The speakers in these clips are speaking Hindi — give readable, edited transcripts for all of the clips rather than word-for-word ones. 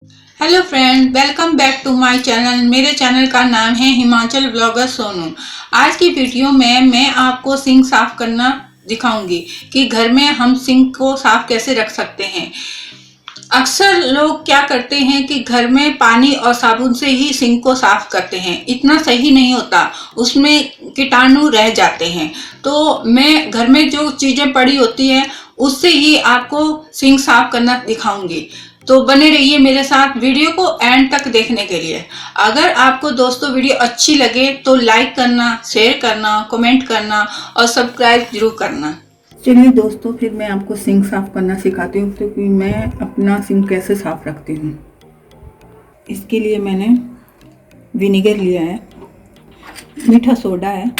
Hello friend, welcome back to my channel. मेरे चैनल का नाम है हिमाचल ब्लॉगर सोनू। आज की वीडियो में मैं आपको सिंक साफ करना दिखाऊंगी कि घर में हम सिंक को साफ कैसे रख सकते हैं। अक्सर लोग क्या करते हैं कि घर में पानी और साबुन से ही सिंक को साफ करते हैं। इतना सही नहीं होता, उसमें कीटाणु रह जाते हैं। तो मैं घर में जो चीजें पड़ी होती हैं उससे ही आपको सिंक साफ करना दिखाऊंगी। तो बने रहिए मेरे साथ वीडियो को एंड तक देखने के लिए। अगर आपको दोस्तों वीडियो अच्छी लगे तो लाइक करना, शेयर करना, कमेंट करना और सब्सक्राइब जरूर करना। चलिए दोस्तों, फिर मैं आपको सिंक साफ करना सिखाती हूँ क्योंकि मैं अपना सिंक कैसे साफ रखती हूँ। इसके लिए मैंने विनेगर लिया है, मीठा सोडा है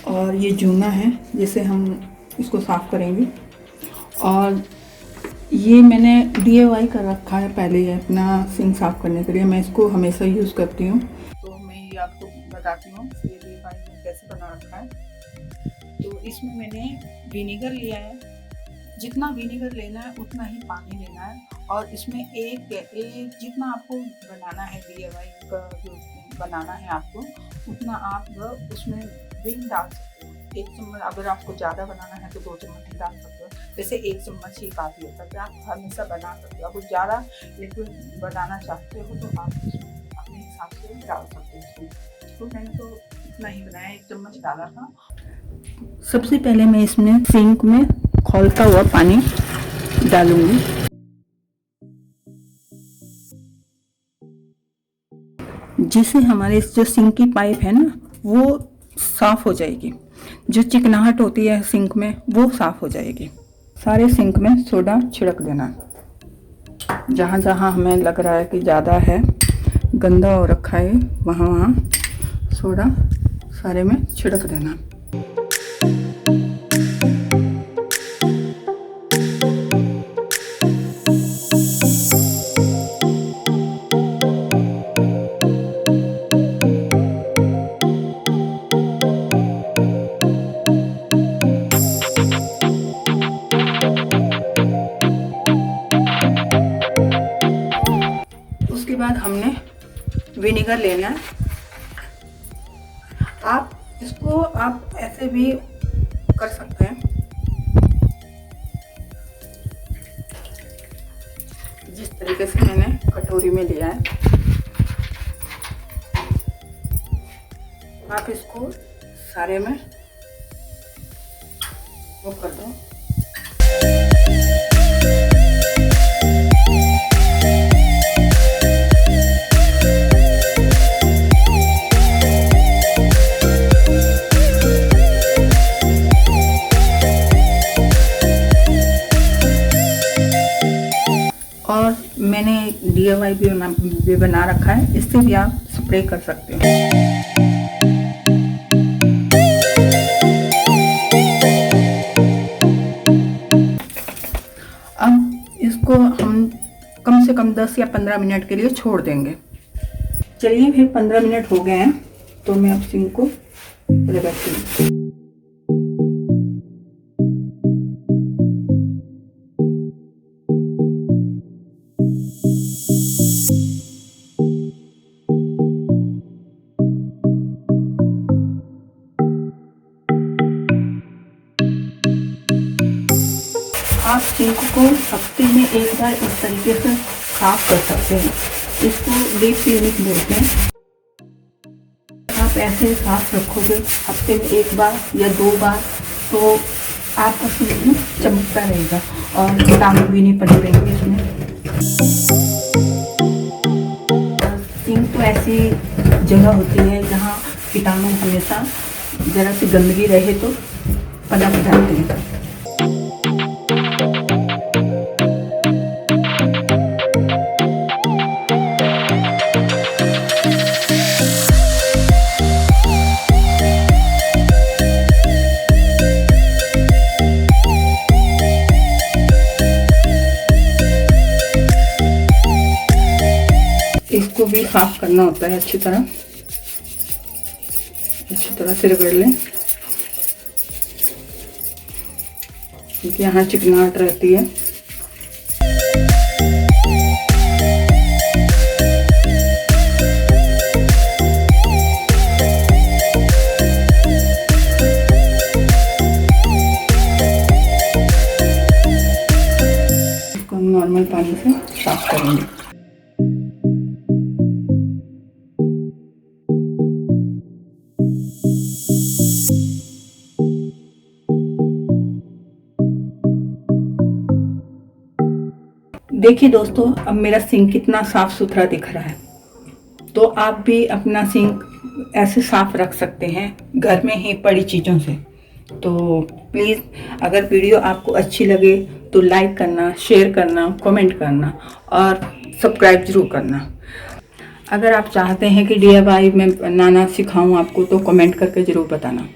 और ये जूना है जिसे हम इसको साफ करेंगे। और ये मैंने DIY कर रखा है पहले ही अपना सिंक साफ करने के लिए। मैं इसको हमेशा यूज़ करती हूँ, तो मैं ये आपको बताती हूँ ये DIY में कैसे बना रखा है। तो इसमें मैंने विनेगर लिया है, जितना विनेगर लेना है उतना ही पानी लेना है। और इसमें एक जितना आपको बनाना है DIY का जो बनाना है आपको, उतना आप उसमें विम डाल सकते हो। 1 चम्मच, अगर आपको ज़्यादा बनाना है तो 2 चम्मच ही डाल सकते हो। वैसे 1 चम्मच ही काफ़ी होता है, आप हमेशा बना सकते हो। अगर ज़्यादा लिक्विड बनाना चाहते हो तो आप उसमें अपने हिसाब से डाल सकते हो उसमें। तो मैंने तो इतना ही बनाया, 1 चम्मच डाला था। सबसे पहले मैं इसमें सिंक में खौलता हुआ पानी डालूंगी। जिससे हमारे जो सिंक की पाइप है ना, वो साफ हो जाएगी। जो चिकनाहट होती है सिंक में वो साफ हो जाएगी। सारे सिंक में सोडा छिड़क देना। जहाँ जहाँ हमें लग रहा है कि ज़्यादा है, गंदा हो रखा है, वहाँ वहाँ सोडा सारे में छिड़क देना। उसके बाद हमने विनेगर लेना है। आप ऐसे भी कर सकते हैं, जिस तरीके से मैंने कटोरी में लिया है। आप इसको सारे में वो कर दो। और मैंने DIY भी बना रखा है, इससे भी आप स्प्रे कर सकते हो। अब इसको हम कम से कम 10 या 15 मिनट के लिए छोड़ देंगे। चलिए, फिर 15 मिनट हो गए हैं तो मैं अब सिंक को रगड़ती हूँ। आप सिंक को हफ्ते में 1 बार इस तरीके से साफ कर सकते हैं। इसको डीप क्लीनिंग बोलते हैं। आप ऐसे साफ रखोगे हफ्ते में 1 बार या 2 बार तो आपका सिंक चमकता रहेगा और कीटाणु भी नहीं पड़े रहेंगे इसमें। सिंक तो ऐसी जगह होती है जहाँ कीटाणु हमेशा जरा सी गंदगी रहे तो पनप जाते हैं। इसको भी साफ करना होता है अच्छी तरह से रगड़ लें, क्योंकि यहाँ चिकनाहट रहती है। नॉर्मल पानी से साफ करेंगे। देखिए दोस्तों, अब मेरा सिंक कितना साफ सुथरा दिख रहा है। तो आप भी अपना सिंक ऐसे साफ रख सकते हैं घर में ही पड़ी चीज़ों से। तो प्लीज़ अगर वीडियो आपको अच्छी लगे तो लाइक करना, शेयर करना, कमेंट करना और सब्सक्राइब जरूर करना। अगर आप चाहते हैं कि DIY में बनाना सिखाऊं आपको तो कमेंट करके ज़रूर बताना।